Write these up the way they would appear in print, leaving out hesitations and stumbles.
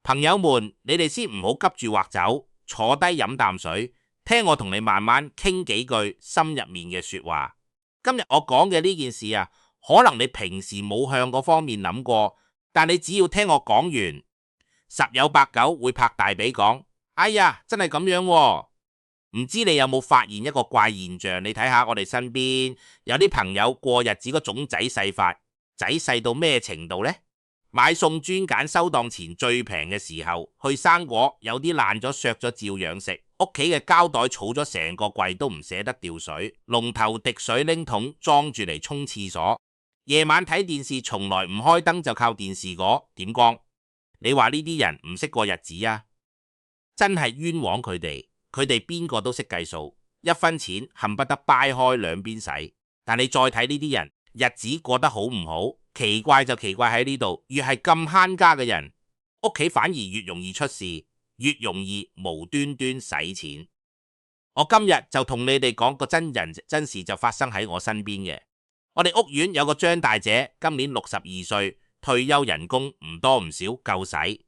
朋友們，你哋先唔好急住劃走，坐低飲啖水，聽我同你慢慢傾幾句心入面嘅說話。今日我講嘅呢件事啊，可能你平時冇向嗰方面諗過，但你只要聽我講完，十有八九會拍大髀講，哎呀，真係咁樣喎。唔知你有冇發現一個怪現象？你睇下我哋身邊有啲朋友過日子嗰種仔細法，仔細到咩程度呢？買餸專揀收檔前最平嘅時候，去生果有啲爛咗削咗照樣食，屋企嘅膠袋儲咗成個櫃都唔捨得掉水，龍頭滴水拎桶裝住嚟沖廁所，夜晚睇電視從來唔開燈就靠電視果點光。你話呢啲人唔識過日子啊？真係冤枉佢哋，佢哋邊個都識計數，一分錢恨不得掰開兩邊使。但你再睇呢啲人日子過得好唔好？奇怪就奇怪喺呢度，越係咁慳家嘅人，屋企反而越容易出事，越容易無端端使錢。我今日就同你哋講個真人真事，就發生喺我身邊嘅。我哋屋苑有個張大姐，今年62歲，退休人工唔多唔少，夠使。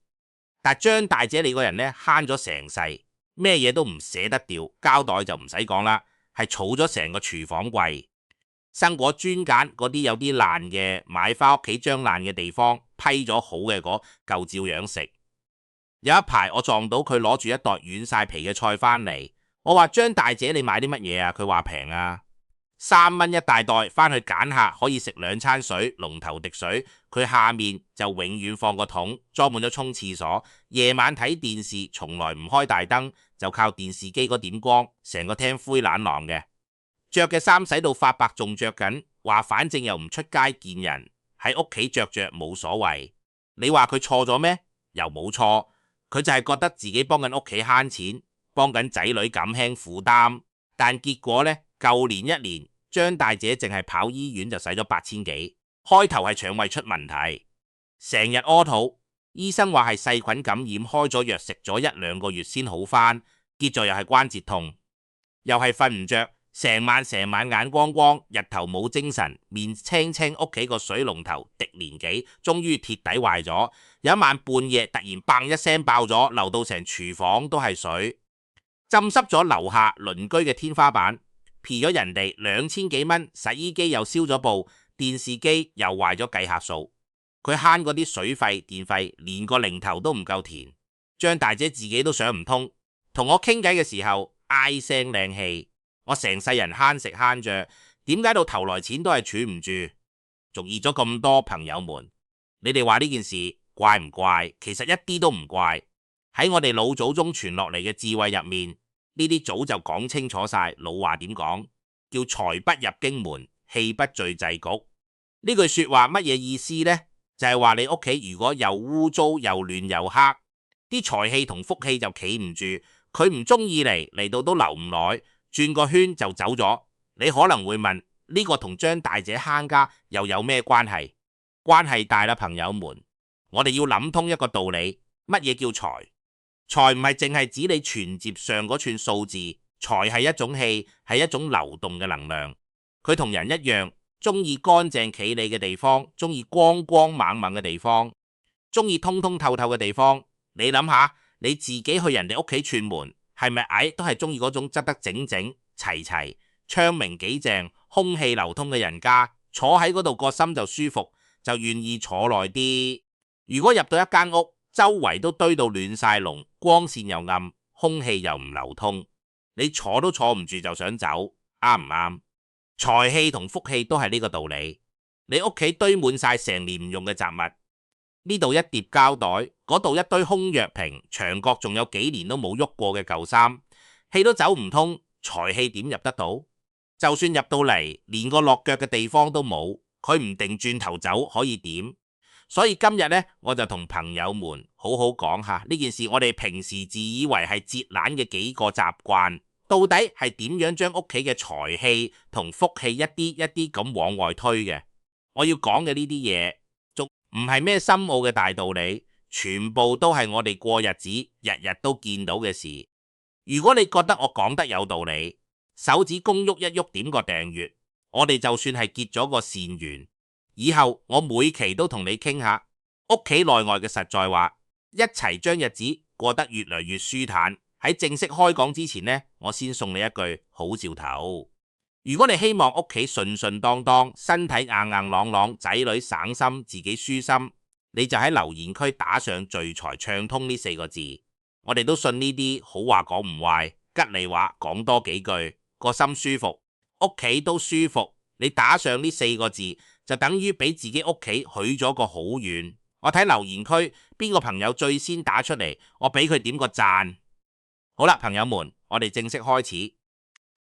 但係張大姐你個人呢，慳咗成世，咩嘢都唔捨得掉，膠袋就唔使講啦，係儲咗成個廚房櫃。生果專揀嗰啲有啲爛嘅，買翻屋企將爛嘅地方批咗好嘅嗰嚿照樣食。有一排我撞到佢攞住一袋軟晒皮嘅菜翻嚟，我話張大姐你買啲乜嘢啊？佢話平啊，3蚊一大袋，翻去揀下可以食2餐水，龍頭滴水。佢下面就永遠放個桶裝滿咗沖廁所，夜晚睇電視從來唔開大燈，就靠電視機嗰點光，成個廳灰懶狼嘅。着嘅衫洗到發白仲着緊，話反正又唔出街見人，喺屋企着冇所謂。你話佢錯咗咩？又冇錯，佢就係覺得自己幫緊屋企慳錢，幫緊仔女減輕負擔。但結果呢，舊年一年張大姐淨係跑醫院就使咗8000幾，開頭係腸胃出問題，成日屙肚，醫生話係細菌感染，開咗藥食咗1-2個月先好翻，結果又係關節痛，又係瞓唔着。成晚眼光光，日頭冇精神，面青青，屋企個水龍頭滴年幾，終於鐵底壞咗。有一晚半夜突然砰一聲爆咗，流到成廚房都係水，浸濕咗樓下鄰居嘅天花板，賠咗人哋2000幾蚊，洗衣機又燒咗部，電視機又壞咗，計下數。佢慳嗰啲水費電費連個零頭都唔夠填。張大姐自己都想唔通，同我傾偈嘅時候唉聲靚氣。我成世人慳食慳着，點解到頭來錢都係儲唔住？仲熱咗咁多。朋友們，你哋話呢件事怪唔怪？其實一啲都唔怪。喺我哋老祖宗傳落嚟嘅智慧入面，呢啲早就講清楚晒。老話點講？叫財不入京門，氣不聚濟局。呢句說話乜嘢意思呢？就係話你屋企如果又污糟又亂又黑，啲財氣同福氣就企唔住，佢唔中意嚟到都留唔耐。轉個圈就走咗。你可能會問，呢個同張大姐慳家又有咩關係？關係大啦，朋友們。我哋要諗通一個道理，乜嘢叫財？財唔係淨係指你存摺上嗰串數字，財係一種氣，係一種流動嘅能量。佢同人一樣，中意乾淨企理嘅地方，中意光光猛猛嘅地方，中意通通透透嘅地方。你諗下，你自己去人哋屋企串門，係咪都係中意嗰種執得整整齊齊、窗明幾淨、空氣流通嘅人家？坐喺嗰度個心就舒服，就願意坐耐啲。如果入到一間屋，周圍都堆到亂晒龍，光線又暗，空氣又唔流通，你坐都坐唔住就想走，啱唔啱？財氣同福氣都係呢個道理。你屋企堆滿晒成年唔用嘅雜物，呢度一疊膠袋，嗰度一堆空藥瓶，牆角仲有幾年都冇喐過嘅舊衫，氣都走唔通，財氣點入得到？就算入到嚟，連個落腳嘅地方都冇，佢唔定轉頭走可以點？所以今日呢，我就同朋友們好好講下呢件事。我哋平時自以為係節懶嘅幾個習慣，到底係點樣將屋企嘅財氣同福氣一啲一啲咁往外推嘅？我要講嘅呢啲嘢，仲唔係咩深奧嘅大道理，全部都係我哋過日子日日都見到嘅事。如果你覺得我講得有道理，手指公喐一喐，點個訂閱，我哋就算係結咗個善緣。以後我每期都同你傾下屋企內外嘅實在話，一齊將日子過得越嚟越舒坦。喺正式開講之前呢，我先送你一句好兆頭。如果你希望屋企順順當當，身體硬硬朗朗，仔女省心，自己舒心，你就喺留言區打上聚財暢通呢4個字。我哋都信呢啲好話講唔壞，吉利話講多幾句，個心舒服，屋企都舒服。你打上呢4個字，就等於俾自己屋企許咗個好願。我睇留言區邊個朋友最先打出嚟，我俾佢點個讚。好啦，朋友們，我哋正式開始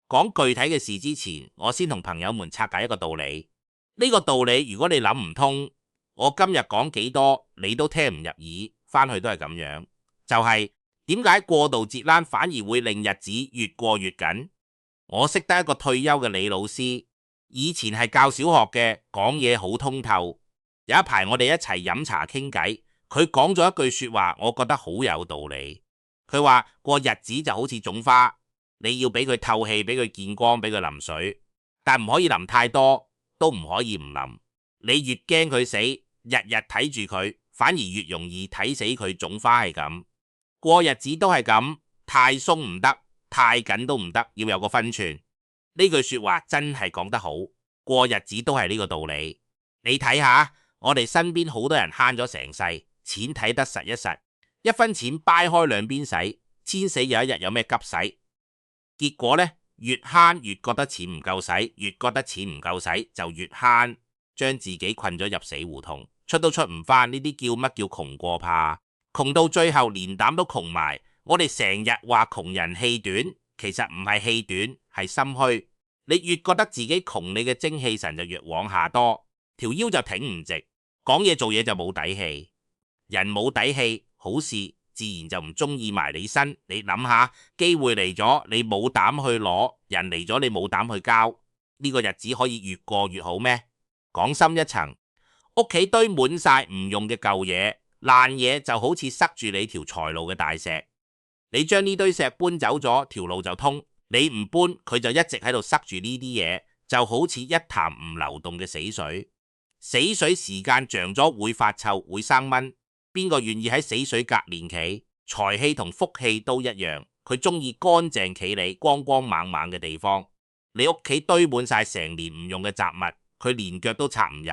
講具體嘅事之前，我先同朋友們拆解一個道理。呢個道理如果你諗唔通，我今日講幾多你都聽唔入耳，翻去都係咁樣。就係點解過度節慳反而會令日子越過越緊？我識得一個退休嘅李老師，以前係教小學嘅，講嘢好通透。有一排我哋一齊飲茶傾偈，佢講咗一句說話，我覺得好有道理。佢話過日子就好似種花，你要俾佢透氣，俾佢見光，俾佢淋水，但唔可以淋太多，都唔可以唔淋。你越驚佢死，日日睇住佢，反而越容易睇死佢。種花係咁，過日子都係咁，太鬆唔得，太緊都唔得，要有個分寸。呢句說話真係講得好，過日子都係呢個道理。你睇下，我哋身邊好多人慳咗成世，錢睇得實一實，一分錢掰開兩邊使，千死有一日有咩急使？結果呢，越慳越覺得錢唔夠使，越覺得錢唔夠使就越慳，將自己困咗入死胡同，出都出唔返。呢啲叫乜叫窮過怕？窮到最後連膽都窮埋。我哋成日話窮人氣短，其實唔係氣短，係心虛。你越覺得自己窮，你嘅精氣神就越往下多，條腰就挺唔直，講嘢做嘢就冇底氣。人冇底氣，好事自然就唔中意埋你身。你諗下，機會嚟咗你冇膽去攞，人嚟咗你冇膽去交，呢個日子可以越過越好咩？講深一層，屋企堆滿晒唔用嘅舊嘢，爛嘢就好似塞住你條財路嘅大石。你將呢堆石搬走咗，條路就通。你唔搬，佢就一直喺度塞住呢啲嘢，就好似一潭唔流動嘅死水。死水時間長咗會發臭，會生蚊。邊個願意喺死水隔年企？財氣同福氣都一樣，佢中意乾淨企理、光光猛猛嘅地方。你屋企堆滿晒成年唔用嘅雜物，佢連腳都插唔入，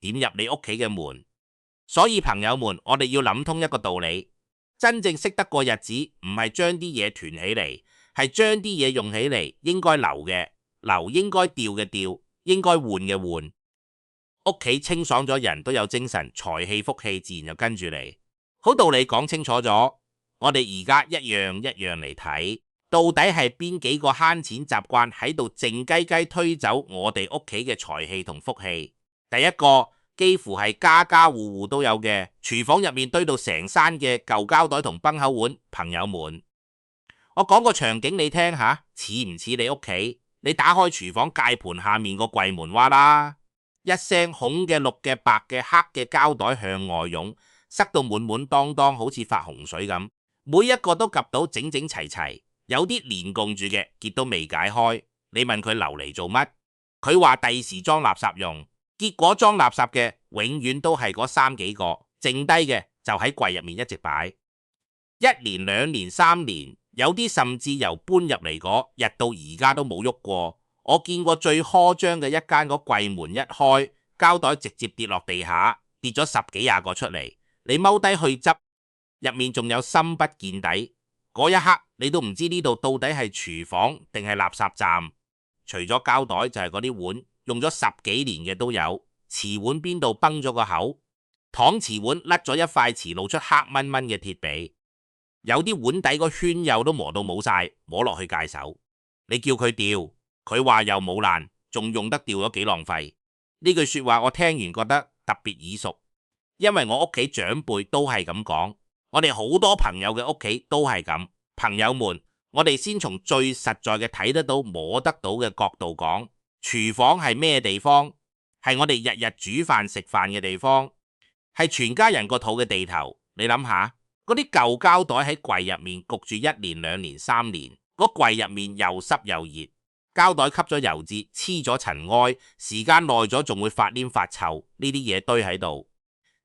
點入你屋企嘅門？所以朋友們，我哋要諗通一個道理，真正識得過日子，唔係將啲嘢囤起嚟，係將啲嘢用起嚟。應該留嘅留，應該掉嘅掉，應該換嘅換。屋企清爽咗，人都有精神，財氣福氣自然就跟住嚟。好道理講清楚咗，我哋而家一樣一樣嚟睇，到底係邊幾個慳錢習慣喺度靜雞雞推走我哋屋企嘅財氣同福氣？第一個幾乎係家家戶戶都有嘅，廚房入面堆到成山嘅舊膠袋同崩口碗。朋友們，我講個場景你聽下，似唔似你屋企？你打開廚房界盤下面個櫃門哇啦，一聲紅嘅、綠嘅、白嘅、黑嘅膠袋向外湧，塞到滿滿當當，好似發洪水咁。每一個都夾到整整齊齊，有啲連共住嘅結都未解開。你問佢留嚟做乜？佢話第時裝垃圾用。結果裝垃圾嘅永遠都係嗰3幾個，剩低嘅就喺櫃入面一直擺。1年、2年、3年，有啲甚至由搬入嚟嗰日到而家都冇喐過。我見過最誇張嘅一間，嗰櫃門一開，膠袋直接跌落地下，跌咗10幾20個出嚟。你踎低去執，入面仲有深不見底。嗰一刻你都唔知呢度到底係廚房定係垃圾站。除咗膠袋就係嗰啲碗，用咗10幾年嘅都有。瓷碗邊度崩咗個口，搪瓷碗甩咗一塊瓷，露出黑蚊蚊嘅鐵鼻。有啲碗底個圈釉都磨到冇晒，摸落去戒手。你叫佢掉，佢話又冇爛，仲用得掉咗幾浪費。呢句說話我聽完覺得特別耳熟，因為我屋企長輩都係咁講，我哋好多朋友嘅屋企都係咁。朋友們，我哋先從最實在嘅睇得到摸得到嘅角度講，廚房係咩地方？係我哋日日煮飯食飯嘅地方，係全家人個肚嘅地頭。你諗下，嗰啲舊膠袋喺櫃入面焗住1年、2年、3年，嗰櫃入面又濕又熱，膠袋吸咗油脂，黐咗塵埃，時間耐咗仲會發黏發臭。呢啲嘢堆喺度，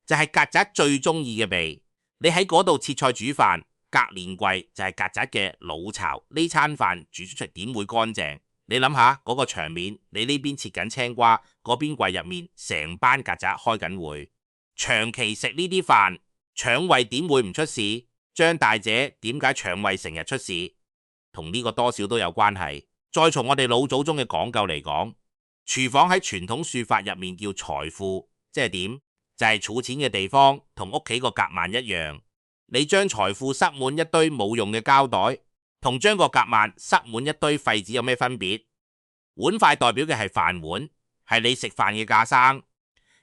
就係曱甴最中意嘅味。你喺嗰度切菜煮飯，隔連櫃就係曱甴嘅老巢，呢餐飯煮出嚟點會乾淨？你諗下嗰個場面，你呢邊切緊青瓜，嗰邊櫃入面成班曱甴開緊會，長期食呢啲飯，腸胃點會唔出事？張大姐點解腸胃成日出事？同呢個多少都有關係。再從我哋老祖宗嘅講究嚟講，廚房喺傳統說法入面叫財庫，即係點？就係儲錢嘅地方，同屋企個夾萬一樣。你將財庫塞滿一堆冇用嘅膠袋，同將個夾萬塞滿一堆廢紙有咩分別？碗筷代表嘅係飯碗，係你食飯嘅架生，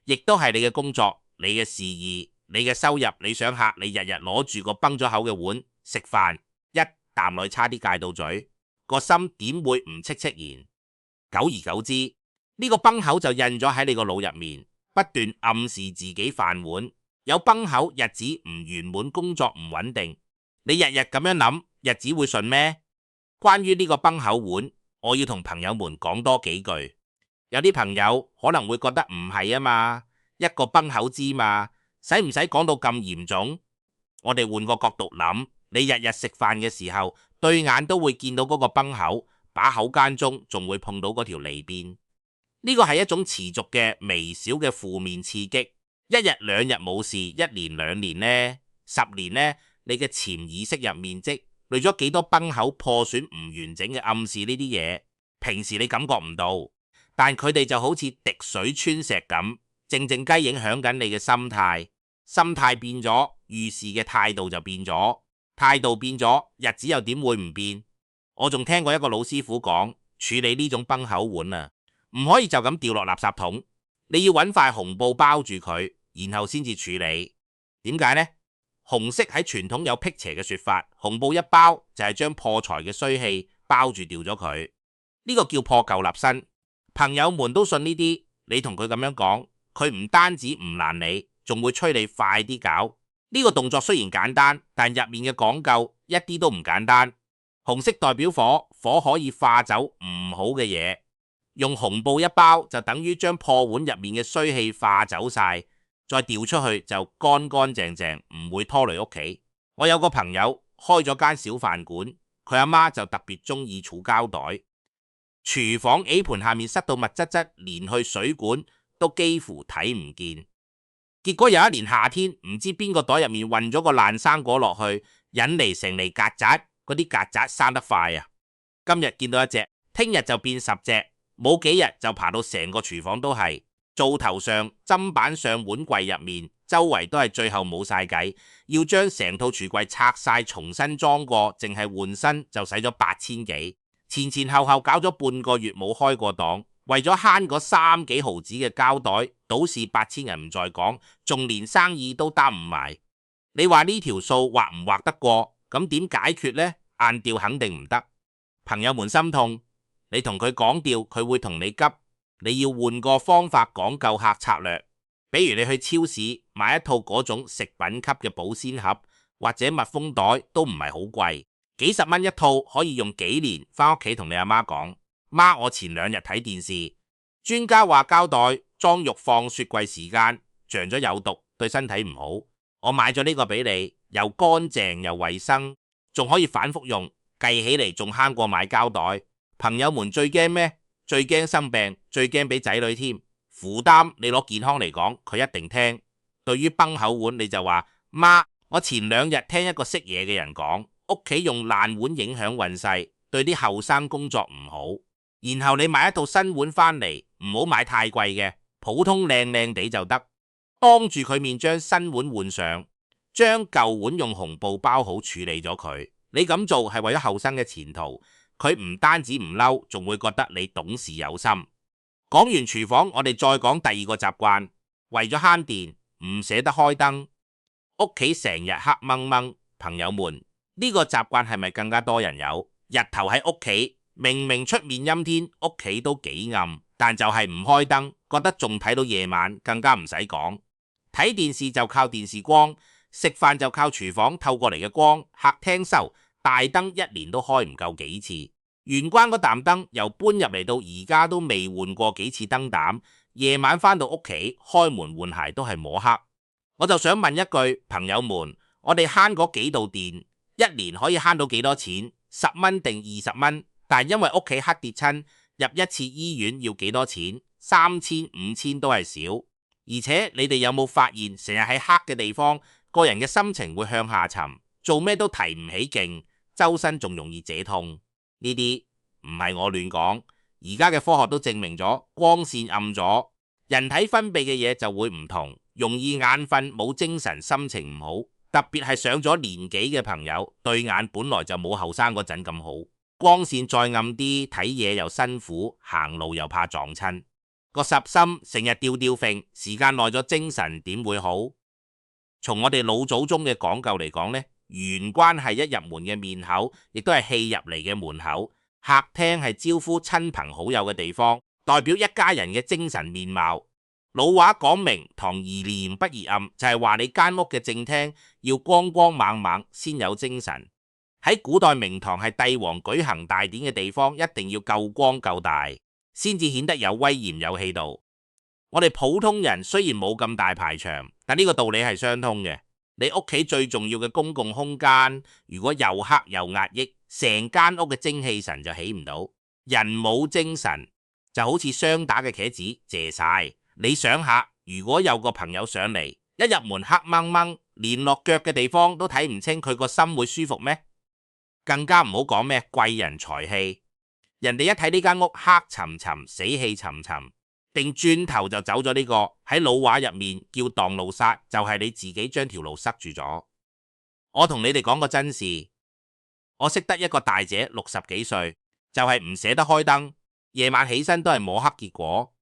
亦都係你嘅工作、你嘅事業、你嘅收入、你想客，你日日攞住個崩咗口嘅碗食飯，一啖落差啲戒到嘴，個心點會唔戚戚然？久而久之，呢個崩口就印咗喺你個腦入面，不斷暗示自己飯碗有崩口，日子唔圓滿，工作唔穩定。你日日咁樣諗，日子會順咩？關於呢個崩口碗，我要同朋友們講多幾句。有啲朋友可能會覺得唔係啊嘛，一個崩口芝嘛，使唔使講到咁嚴重？我哋換個角度諗，你日日食飯嘅時候，對眼都會見到嗰個崩口，把口間中仲會碰到嗰條脷邊。呢個係一種持續嘅微小嘅負面刺激，一日兩日冇事，一年兩年呢，10年呢，你嘅潛意識入面積累咗幾多崩口破損唔完整嘅暗示呢啲嘢，平時你感覺唔到，但佢哋就好似滴水穿石咁，靜靜雞影響緊你嘅心態，心態變咗，遇事嘅態度就變咗，態度變咗，日子又點會唔變？我仲聽過一個老師傅講，處理呢種崩口碗啊，唔可以就咁掉落垃圾桶，你要揾塊紅布包住佢，然後先至處理。點解呢？紅色喺傳統有辟邪嘅說法，紅布一包就係將破財嘅衰氣包住掉咗佢，呢個叫破舊立新。朋友們都信呢啲，你同佢咁樣講，佢唔單止唔攔你，仲會催你快啲搞。呢個動作雖然簡單，但入面嘅講究一啲都唔簡單。紅色代表火，火可以化走唔好嘅嘢。用紅布一包就等於將破碗入面嘅衰氣化走晒，再掉出去就乾乾淨淨，唔會拖累屋企。我有個朋友開咗間小飯館，佢阿媽就特別中意儲膠袋，廚房 A 盤下面塞到密質質，連去水管都幾乎睇唔見。結果有一年夏天，唔知邊個袋入面混咗個爛生果落去，引嚟成嚟曱甴。嗰啲曱甴生得快啊！今日見到一隻，聽日就變10隻，冇幾日就爬到成個廚房都係。灶頭上、砧板上、碗櫃入面，周圍都係，最後冇晒計，要將成套廚櫃拆晒，重新裝過，淨係換新就使咗8000幾，前前後後搞咗半個月冇開過檔，為咗慳嗰3幾毫子嘅膠袋，倒是8000人唔再講，仲連生意都耽誤埋。你話呢條數劃唔劃得過？咁點解決呢？硬掉肯定唔得。朋友們心痛，你同佢講掉，佢會同你急。你要換個方法講究客策略，比如你去超市買一套嗰種食品級嘅保鮮盒或者密封袋，都唔係好貴，幾十蚊一套，可以用幾年。翻屋企同你阿媽講，媽，我前2日睇電視，專家話膠袋裝肉放雪櫃時間長咗有毒，對身體唔好。我買咗呢個俾你，又乾淨又衛生，仲可以反覆用，計起嚟仲慳過買膠袋。朋友們最驚咩？最驚生病，最驚俾仔女添。負擔你攞健康嚟講，佢一定聽。對於崩口碗，你就話，媽，我前2日聽一個識嘢嘅人講，屋企用爛碗影響運勢，對啲後生工作唔好。然後你買一套新碗翻嚟，唔好買太貴嘅，普通靚靚地就得。當住佢面將新碗換上，將舊碗用紅布包好處理咗佢。你咁做係為咗後生嘅前途，佢唔單止唔嬲，仲會覺得你懂事有心。講完廚房，我哋再講第2個習慣。為咗慳電，唔捨得開燈，屋企成日黑掹掹。朋友們，呢個習慣係咪更加多人有？日頭喺屋企，明明出面陰天，屋企都幾暗，但就係唔開燈，覺得仲睇到夜晚，更加唔使講。睇電視就靠電視光，食飯就靠廚房透過嚟嘅光，客廳收大燈1年都開唔夠幾次。玄關嗰盞燈由搬入嚟到而家都未換過幾次燈膽，夜晚返到屋企開門換鞋都係摸黑。我就想問一句，朋友們，我哋慳嗰幾度電，一年可以慳到幾多錢？10蚊定20蚊？但係因為屋企黑跌親，入一次醫院要幾多錢？3000、5000都係少。而且你哋有冇發現，成日喺黑嘅地方，個人嘅心情會向下沉，做咩都提唔起勁，周身仲容易者痛。呢啲唔係我亂講，而家嘅科學都證明咗，光線暗咗，人體分泌嘅嘢就會唔同，容易眼瞓、冇精神、心情唔好。特別係上咗年紀嘅朋友，對眼本來就冇後生嗰陣咁好，光線再暗啲，睇嘢又辛苦，行路又怕撞親，個實心成日吊吊揈，時間耐咗精神點會好？從我哋老祖宗嘅講究嚟講呢，玄關係一入門嘅面口，亦都係氣入嚟嘅門口。客廳係招呼親朋好友嘅地方，代表一家人嘅精神面貌。老話講明，堂宜廉不宜暗，就係話你間屋嘅正廳要光光猛猛先有精神。喺古代明堂係帝王舉行大典嘅地方，一定要夠光夠大，先至顯得有威嚴有氣度。我哋普通人雖然冇咁大排場，但呢個道理係相通嘅。你屋企最重要嘅公共空間，如果又黑又壓抑，成間屋嘅精氣神就起唔到。人冇精神就好似霜打嘅茄子謝晒。你想下，如果有個朋友上嚟，一入門黑掹掹，連落腳嘅地方都睇唔清，佢個心會舒服咩？更加唔好講咩貴人財氣，人哋一睇呢間屋黑沉沉、死氣沉沉，定轉頭就走咗。呢個喺老話入面叫蕩路煞，就係你自己將條路塞住咗。我同你哋講個真事，我識得一個大姐60幾歲，就係唔捨得開燈，夜晚起身都係摸黑結果。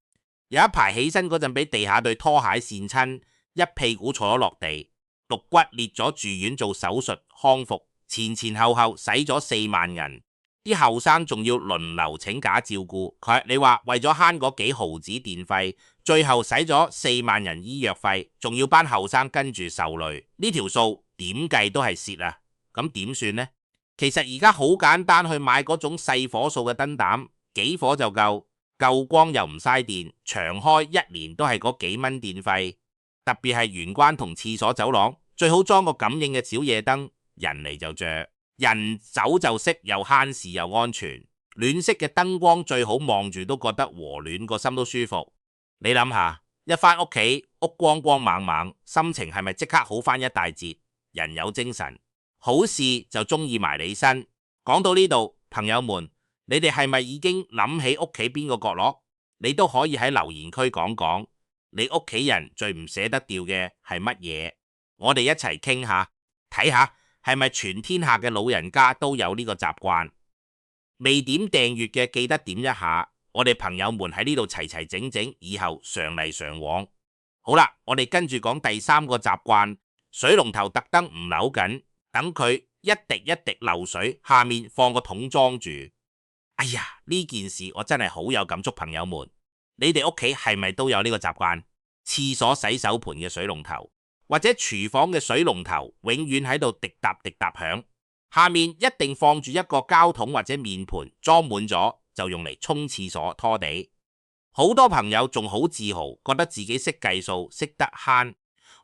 有一排起身嗰陣俾地下對拖鞋跣親，一屁股坐咗落地，肋骨裂咗，住院做手術康復，前後使咗4萬銀。啲後生仲要輪流請假照顧佢。你話為咗慳嗰幾毫子電費，最後使咗4萬銀醫藥費，仲要班後生跟住受累，呢條數點計都係蝕啊！咁點算呢？其實而家好簡單，去買嗰種細火數嘅燈膽，幾火就夠，夠光又唔嘥電，長開1年都係嗰幾蚊電費。特別係玄關同廁所走廊，最好裝個感應嘅小夜燈，人嚟就着，人走就熄，又慳時又安全。暖色嘅燈光最好望住都覺得和暖，個心都舒服。你諗下，一返屋企，屋光光猛猛，心情係咪即刻好返一大截？人有精神，好事就中意埋你身。講到呢度，朋友們，你哋係咪已經諗起屋企邊個角落？你都可以喺留言區講講，你屋企人最唔捨得掉嘅係乜嘢？我哋一齊傾下，睇下係咪全天下嘅老人家都有呢個習慣。未點訂閱嘅記得點一下，我哋朋友們喺呢度齊整整，以後常嚟常往。好啦，我哋跟住講第3個習慣，水龍頭特登唔扭緊，等佢一滴一滴漏水，下面放個桶裝住。哎呀，呢件事我真係好有感觸，朋友們，你哋屋企係咪都有呢個習慣？廁所洗手盆嘅水龍頭，或者廚房嘅水龍頭，永遠喺度滴答滴答響，下面一定放住一個膠桶或者面盆，裝滿咗就用嚟沖廁所拖地。好多朋友仲好自豪，覺得自己識計數，識得慳。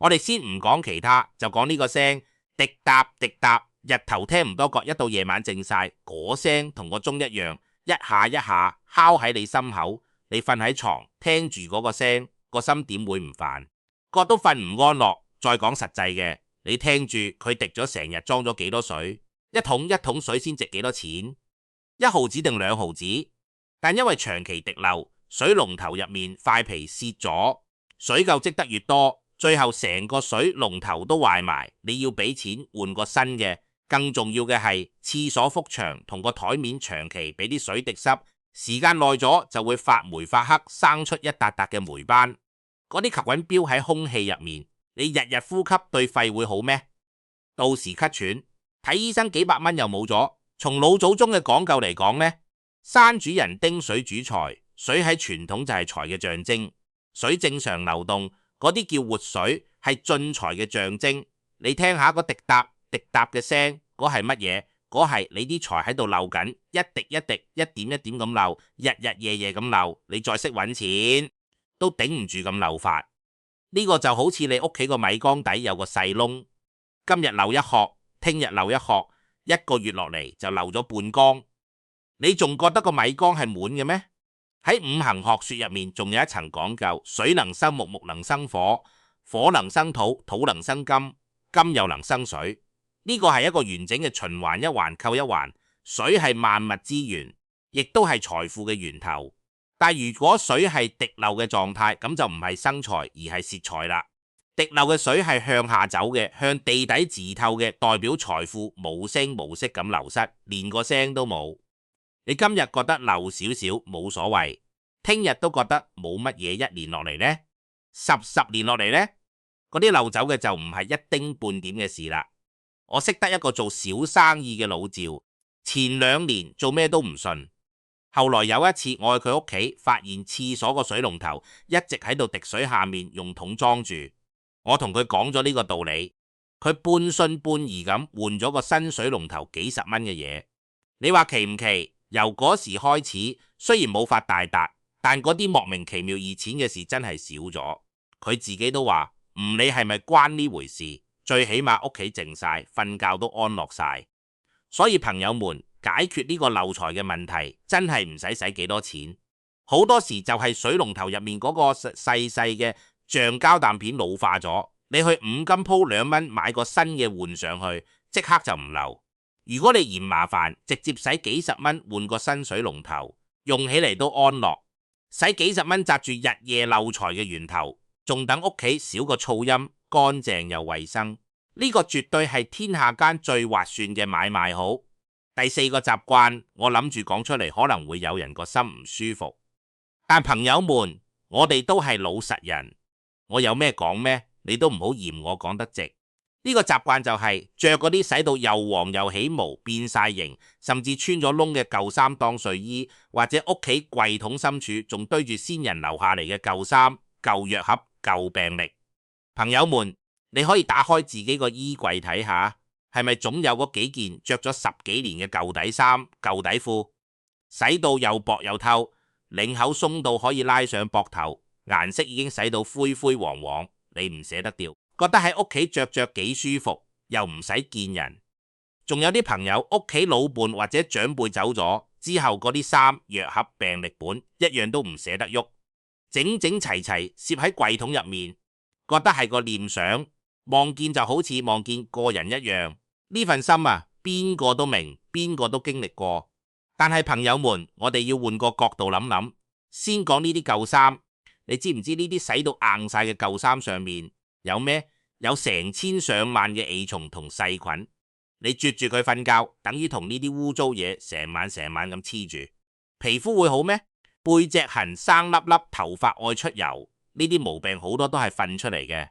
我哋先唔講其他，就講呢個聲，滴答滴答，日頭聽唔多覺，一到夜晚靜晒，嗰聲同個鐘一樣，一下一下敲喺你心口。你瞓喺床聽住嗰個聲，個心點會唔煩？覺都瞓唔安樂。再講實際嘅，你聽住佢滴咗成日裝咗幾多水，一桶一桶水先值幾多錢？1毫子定2毫子？但因為長期滴漏，水龍頭入面塊皮蝕咗，水垢積得越多，最後成個水龍頭都壞埋，你要俾錢換個新嘅。更重要嘅係廁所幅牆同個台面長期俾啲水滴濕，時間耐咗就會發霉發黑，生出一笪笪嘅霉斑。嗰啲及穩標喺空氣入面，你日日呼吸對肺會好咩？到時咳喘，睇醫生幾百蚊又冇咗。從老祖宗嘅講究嚟講呢，山主人丁水主財，水喺傳統就係財嘅象徵，水正常流動，嗰啲叫活水，係進財嘅象徵。你聽下個滴答滴答嘅聲，嗰係乜嘢？嗰係你啲財喺度漏緊，一滴一滴，一點一點咁漏，日日夜夜咁漏，你再識搵錢都頂唔住咁漏法。呢個就好似你屋企個米缸底有個細窿，今日漏一殼，聽日漏一殼，一個月落嚟就漏咗半缸。你仲覺得個米缸係滿嘅咩？喺五行學說入面仲有一層講究，水能生木，木能生火，火能生土，土能生金，金又能生水。呢個係一個完整嘅循環，一環扣一環。水係萬物之源，亦都係財富嘅源頭。但如果水係滴漏嘅狀態，咁就唔係生財而係洩財啦。滴漏嘅水係向下走嘅，向地底自透嘅，代表財富無聲無息咁流失，連個聲都冇。你今日覺得漏少少冇所謂，聽日都覺得冇乜嘢，一年落嚟呢，十年落嚟呢，嗰啲漏走嘅就唔係一丁半點嘅事啦。我識得一個做小生意嘅老趙，前2年做咩都唔順，後來有一次我去佢屋企，發現廁所個水龍頭一直喺度滴水，下面用桶裝住。我同佢講咗呢個道理，佢半信半疑咁換咗個新水龍頭，幾十蚊嘅嘢。你話奇唔奇？由嗰時開始，雖然冇發大達，但嗰啲莫名其妙易錢嘅事真係少咗。佢自己都話唔理係咪關呢回事，最起碼屋企靜晒，瞓覺都安樂晒。所以朋友們，解決呢個漏財嘅問題真係唔使幾多錢，好多時就係水龍頭入面嗰個細細嘅橡膠彈片老化咗，你去5金鋪2蚊買個新嘅換上去，即刻就唔漏。如果你嫌麻煩，直接使幾十蚊換個新水龍頭，用起嚟都安樂。使幾十蚊紮住日夜漏財嘅源頭，仲等屋企少個噪音，乾淨又衛生。呢個絕對係天下間最划算嘅買賣好。第4個習慣，我諗住講出嚟可能會有人個心唔舒服，但朋友們，我哋都係老實人，我有咩講咩，你都唔好嫌我講得直。呢個習慣就係着嗰啲洗到又黃又起毛變晒形，甚至穿咗窿嘅舊衫當睡衣，或者屋企櫃桶深處仲堆住先人留下嚟嘅舊衫、舊藥盒、舊病歷。朋友們，你可以打開自己個衣櫃睇下，係咪總有嗰幾件着咗10幾年嘅舊底衫、舊底褲，洗到又薄又透，領口鬆到可以拉上膊頭，顏色已經洗到灰灰黃黃，你唔捨得掉，覺得喺屋企着幾舒服，又唔使見人。仲有啲朋友屋企老伴或者長輩走咗之後，嗰啲衫、藥盒、病歷本一樣都唔捨得喐，整整齊齊攝喺櫃桶入面，覺得係個念想，望見就好似望見個人一樣。呢份心啊，邊個都明，邊個都經歷過。但係朋友們，我哋要換個角度諗諗，先講呢啲舊衫。你知唔知呢啲洗到硬晒嘅舊衫上面有咩？有成千上萬嘅蟻蟲同細菌。你啜住佢瞓覺，等於同呢啲污糟嘢成晚咁黐住。皮膚會好咩？背脊痕、生粒粒、頭髮愛出油，呢啲毛病好多都係瞓出嚟嘅。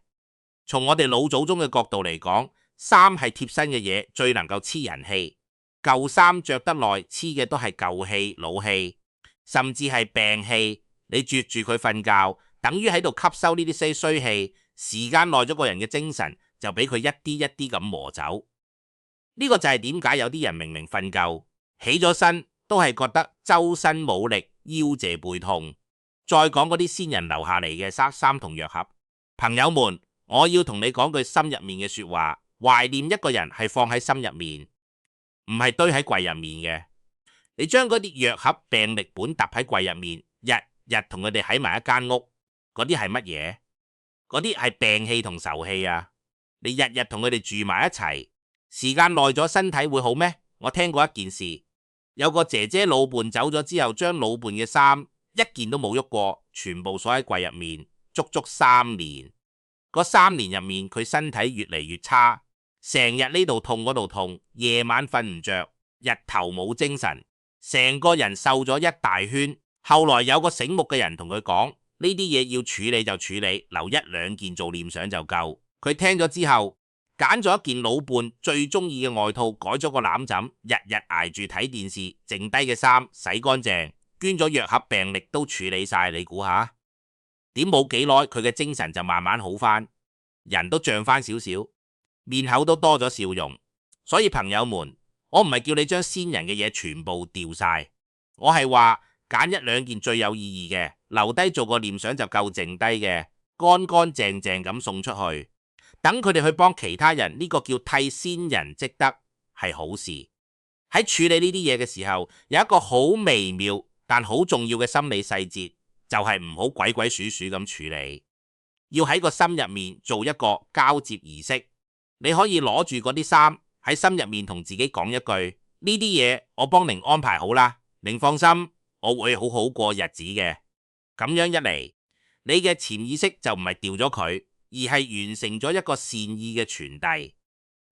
從我哋老祖宗嘅角度嚟講，衫係貼身嘅嘢，最能夠黐人氣。舊衫着得耐，黐嘅都係舊氣、老氣，甚至係病氣。你啜住佢瞓覺，等於喺度吸收呢啲衰氣，時間耐咗，個人嘅精神就俾佢一啲一啲咁磨走。呢個就係點解有啲人明明瞓夠，起咗身都係覺得周身冇力，腰謝背痛。再講嗰啲先人留下嚟嘅衫同藥盒，朋友們，我要同你講句心入面嘅說話，懷念一個人係放喺心入面，唔係堆喺櫃入面嘅。你將嗰啲藥盒、病歷本揼喺櫃入面，日日同佢哋喺埋一間屋，嗰啲係乜嘢？嗰啲係病氣同仇氣啊！你日日同佢哋住埋一齊，時間耐咗身體會好咩？我聽過一件事，有個姐姐老伴走咗之後，將老伴嘅衫一件都冇喐過，全部鎖喺櫃入面，足足3年。嗰3年入面，佢身體越嚟越差，成日呢度痛嗰度痛，夜晚瞓唔着，日頭冇精神，成個人瘦咗一大圈。後來有個醒目嘅人同佢講，呢啲嘢要處理就處理，留1-2件做念想就夠。佢聽咗之後，揀咗一件老伴最中意嘅外套，改咗個攬枕，日日挨住睇電視，剩低嘅衫洗乾淨，捐咗藥盒病歷都處理晒。你估下？點冇幾耐，佢嘅精神就慢慢好翻，人都脹翻少少，面口都多咗笑容。所以朋友們，我唔係叫你將先人嘅嘢全部掉晒，我係話揀1-2件最有意義嘅，留低做個念想就夠，剩低嘅乾乾淨淨咁送出去。等佢哋去幫其他人，呢個叫替先人積德，係好事。喺處理呢啲嘢嘅時候，有一個好微妙但好重要嘅心理細節，就係唔好鬼鬼祟祟咁處理，要喺個心入面做一個交接儀式。你可以攞住嗰啲衫喺心入面同自己講一句：呢啲嘢我幫您安排好啦，您放心，我會好好過日子嘅。咁樣一嚟，你嘅潛意識就唔係掉咗佢，而係完成咗一個善意嘅傳遞。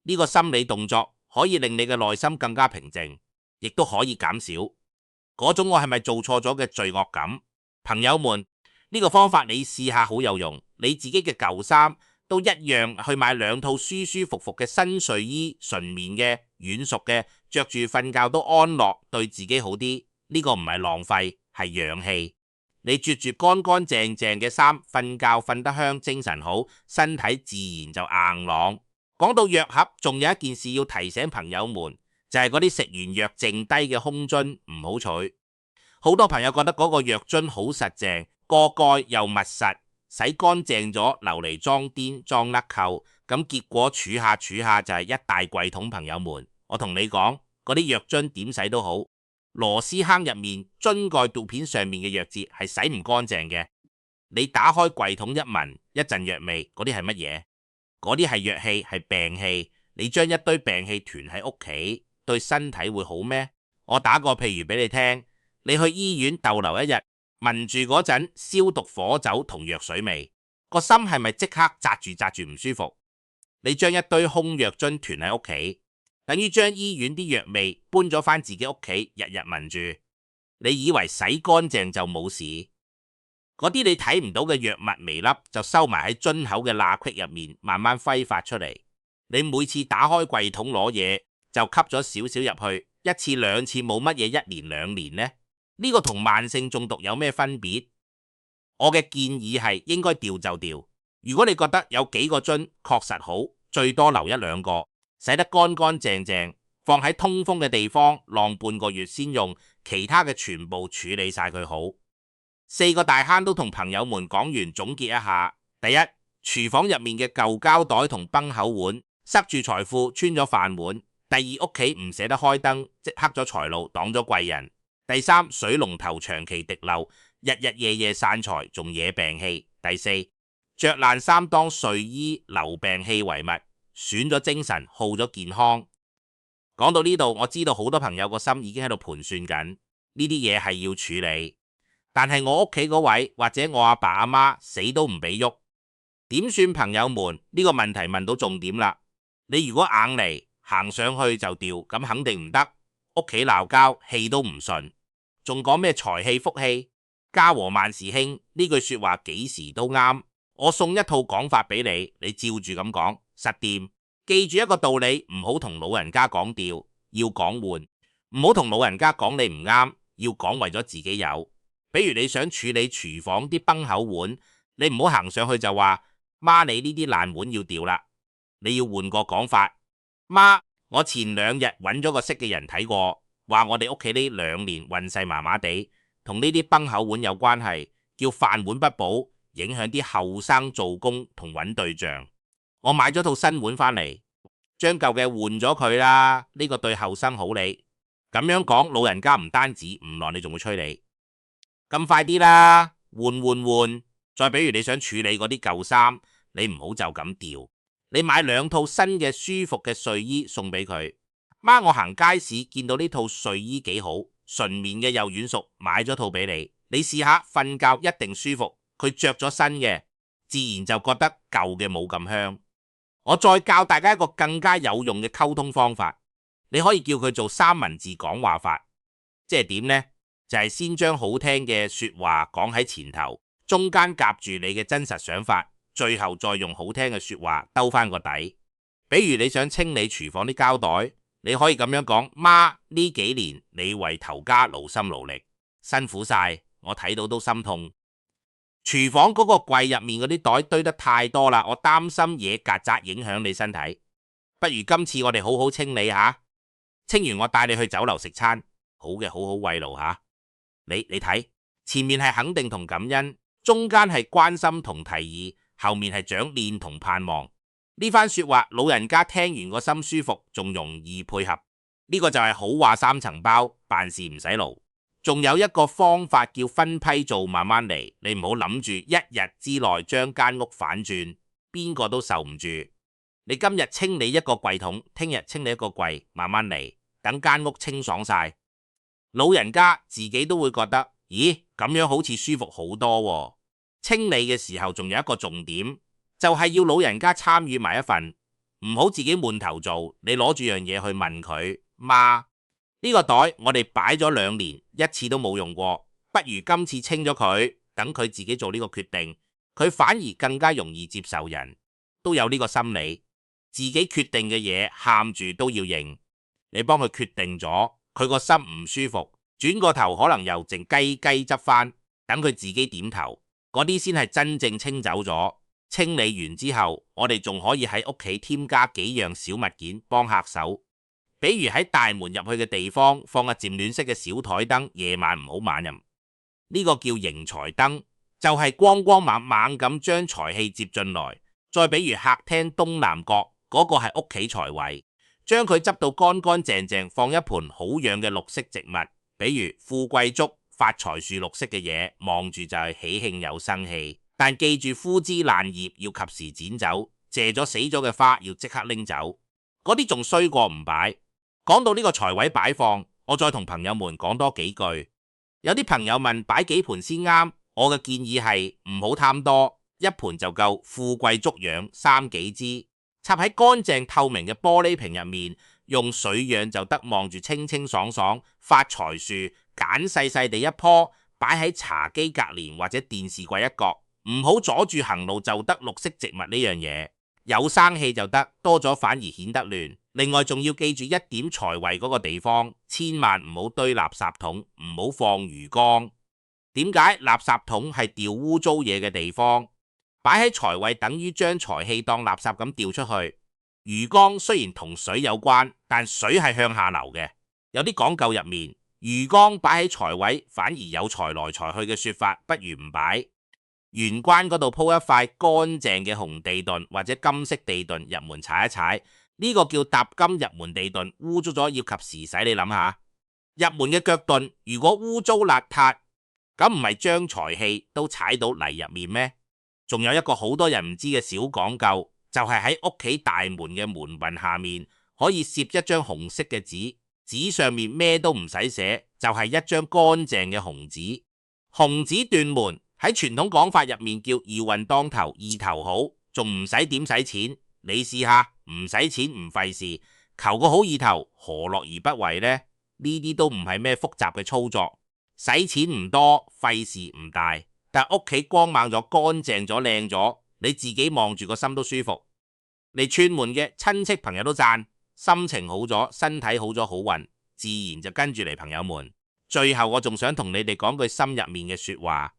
呢個心理動作可以令你嘅內心更加平靜，亦都可以減少嗰種我係咪做錯咗嘅罪惡感。朋友們，呢個方法你試下好有用。你自己嘅舊衫都一樣去買2套舒舒服服嘅新睡衣，純棉嘅、軟熟嘅，着住瞓覺都安樂，對自己好啲。呢個唔係浪費，係養氣。你着住乾乾淨淨嘅衫，瞓覺瞓得香，精神好，身體自然就硬朗。講到藥盒，仲有一件事要提醒朋友們，就係嗰啲食完藥剩低嘅空樽唔好取。好多朋友覺得嗰個藥樽好實淨，個蓋又密實，洗乾淨咗留嚟裝癲裝甩扣，咁結果儲下儲下就係一大櫃桶。朋友們，我同你講，嗰啲藥樽點洗都好，螺絲坑入面樽蓋肚片上面嘅藥漬係洗唔乾淨嘅。你打開櫃桶一聞，一陣藥味，嗰啲係乜嘢？嗰啲係藥氣，係病氣。你將一堆病氣囤喺屋企，對身體會好咩？我打個譬如俾你聽，你去醫院逗留一日，聞住嗰陣消毒火酒同藥水味，個心係咪即刻扎住唔舒服？你將一堆空藥樽囤喺屋企，等於將醫院啲藥味搬咗返自己屋企，日日聞住。你以為洗乾淨就冇事？嗰啲你睇唔到嘅藥物微粒就收埋喺樽口嘅罅隙入面，慢慢揮發出嚟。你每次打開櫃桶攞嘢，就吸咗少少入去，一次兩次冇乜嘢，1年2年呢？呢個同慢性中毒有咩分別？我嘅建議係應該掉就掉。如果你覺得有幾個樽確實好，最多留1、2個，洗得乾乾淨淨，放喺通風嘅地方晾半個月先用，其他嘅全部處理晒佢好。4個大坑都同朋友們講完，總結一下：第一，廚房入面嘅舊膠袋同崩口碗塞住財富，穿咗飯碗；第二，屋企唔捨得開燈，即黑咗財路，擋咗貴人；第三，水龍頭長期滴漏，日日夜夜散財，仲惹病氣；第四，着爛衫當睡衣，留病氣為物，損咗精神，耗咗健康。講到呢度，我知道好多朋友個心已經喺度盤算緊，呢啲嘢係要處理。但係我屋企嗰位或者我阿爸阿媽死都唔俾喐，點算？朋友們，呢個問題問到重點啦。你如果硬嚟行上去就掉，咁肯定唔得。屋企鬧交，氣都唔順，仲講咩財氣福氣，家和萬事興，呢句說話幾時都啱。我送一套講法俾你，你照住咁講實掂。記住一個道理，唔好同老人家講掉，要講換；唔好同老人家講你唔啱，要講為咗自己有。比如你想處理廚房啲崩口碗，你唔好行上去就話媽，你呢啲爛碗要掉啦。你要換個講法，媽，我前2日揾咗個識嘅人睇過，話我哋屋企呢2年運勢麻麻地，同呢啲崩口碗有關係，叫飯碗不保，影響啲後生做工同揾對象。我買咗套新碗返嚟，將舊嘅換咗佢啦。呢個對後生好你。咁樣講，老人家唔單止唔耐，你仲會催你。咁快啲啦，換。再比如你想處理嗰啲舊衫，你唔好就咁掉，你買2套新嘅舒服嘅睡衣送俾佢。媽，我行街市見到呢套睡衣幾好，純棉嘅又軟熟，買咗套俾你。你試下瞓覺一定舒服。佢着咗新嘅，自然就覺得舊嘅冇咁香。我再教大家一個更加有用嘅溝通方法，你可以叫佢做3文治講話法。即係點呢？就係先將好聽嘅說話講喺前頭，中間夾住你嘅真實想法，最後再用好聽嘅說話兜翻個底。比如你想清理廚房啲膠袋，你可以咁樣講：媽，呢幾年你為頭家勞心勞力，辛苦晒，我睇到都心痛。廚房嗰個櫃入面嗰啲袋堆得太多啦，我擔心野曱甴影響你身體。不如今次我哋好好清理下，清完我帶你去酒樓食餐，好嘅，好好慰勞下。你睇，前面係肯定同感恩，中間係關心同提議，後面係獎練同盼望。呢番說話，老人家聽完個心舒服，仲容易配合。呢個就係好話三層包，辦事唔使勞。仲有一個方法叫分批做，慢慢嚟。你唔好諗住一日之內將間屋反轉，邊個都受唔住。你今日清理一個櫃桶，聽日清理一個櫃，慢慢嚟，等間屋清爽晒。老人家自己都會覺得，咦，咁樣好似舒服好多喎。清理嘅時候仲有一個重點，就係要老人家參與埋一份，唔好自己悶頭做。你攞住樣嘢去問佢，媽，呢個袋我哋擺咗2年，一次都冇用過，不如今次清咗佢，等佢自己做呢個決定，佢反而更加容易接受人，都有呢個心理。自己決定嘅嘢喊住都要認，你幫佢決定咗，佢個心唔舒服，轉個頭可能又靜雞雞執翻，等佢自己點頭，嗰啲先係真正清走咗。清理完之後，我哋仲可以喺屋企添加幾樣小物件幫客手，比如喺大門入去嘅地方放個漸暖色嘅小台燈，夜晚唔好猛任。呢個叫迎財燈，就係光光猛猛咁將財氣接進來。再比如客廳東南角嗰個係屋企財位，將佢執到乾乾淨淨，放一盆好養嘅綠色植物，比如富貴竹、發財樹綠色嘅嘢，望住就係喜慶有生氣。但記住枯枝爛葉要及時剪走，謝咗死咗嘅花要即刻拎走，嗰啲仲衰過唔擺。講到呢個財位擺放，我再同朋友們講多幾句。有啲朋友問擺幾盆先啱，我嘅建議係唔好貪多，一盆就夠富貴竹養3幾枝，插喺乾淨透明嘅玻璃瓶入面，用水養就得，望住清清爽爽。發財樹揀細細地一棵，擺喺茶几隔籬或者電視櫃一角，唔好阻住行路就得。綠色植物呢樣嘢有生氣就得，多咗反而顯得亂。另外仲要記住一點財位嗰個地方，千萬唔好堆垃圾桶，唔好放魚缸。點解？垃圾桶係掉污糟嘢嘅地方，擺喺財位等於將財氣當垃圾咁掉出去。魚缸雖然同水有關，但水係向下流嘅，有啲講究入面。魚缸擺喺財位反而有財來財去嘅說法，不如唔擺。玄關嗰度鋪一塊乾淨嘅紅地墊或者金色地墊，入門踩一踩，呢個叫踏金入門地墊，污糟咗要及時洗。你諗下，入門嘅腳墊如果污糟邋遢，咁唔係將財氣都踩到泥入面咩？仲有一個好多人唔知嘅小講究，就係喺屋企大門嘅門紋下面可以攝一張紅色嘅紙，紙上面咩都唔使寫，就係一張乾淨嘅紅紙。紅紙斷門喺傳統講法入面叫義運當頭，意頭好，仲唔使點使錢。你試下，唔使錢唔費事，求個好意頭，何樂而不為呢？呢啲都唔係咩複雜嘅操作，使錢唔多，費事唔大，但屋企光猛咗、乾淨咗、靚咗，你自己望住個心都舒服。嚟串門嘅親戚朋友都讚，心情好咗，身體好咗，好運自然就跟住嚟。朋友們，最後我仲想同你哋講句心入面嘅說話。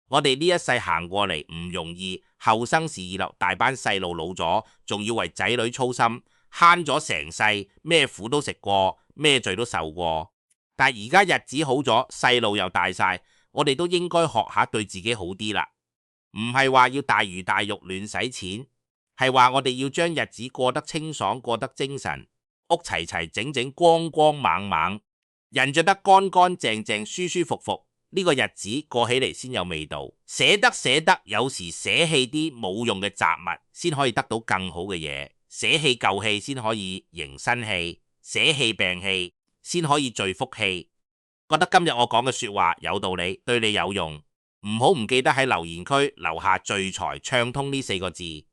我哋呢一世行過嚟唔容易，後生時易流，大班細路老咗，仲要為仔女操心，慳咗成世，咩苦都食過，咩罪都受過。但係而家日子好咗，細路又大晒，我哋都應該學下對自己好啲啦。唔係話要大魚大肉亂使錢，係話我哋要將日子過得清爽，過得精神，屋齊齊整整，光光猛猛，人着得乾乾淨淨，舒舒服服。呢個日子過起嚟先有味道。捨得，有時捨棄啲冇用嘅雜物，先可以得到更好嘅嘢。捨棄舊氣先可以迎新氣，捨棄病氣先可以聚福氣。覺得今日我講嘅說話有道理，對你有用，唔好唔記得喺留言區留下聚財暢通呢4個字。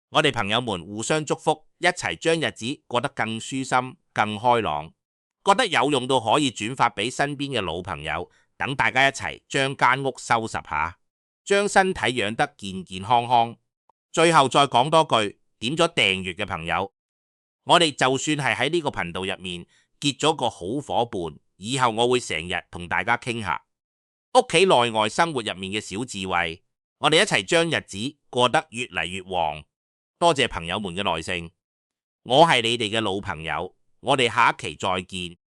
我哋朋友們互相祝福，一齊將日子過得更舒心、更開朗。覺得有用到可以轉發俾身邊嘅老朋友，等大家一齊將間屋收拾下，將身體養得健健康康。最後再講多句，點咗訂閱嘅朋友，我哋就算係喺呢個頻道入面結咗個好夥伴，以後我會成日同大家傾下屋企內外生活入面嘅小智慧，我哋一齊將日子過得越嚟越旺。多謝朋友們嘅耐性，我係你哋嘅老朋友，我哋下一期再見。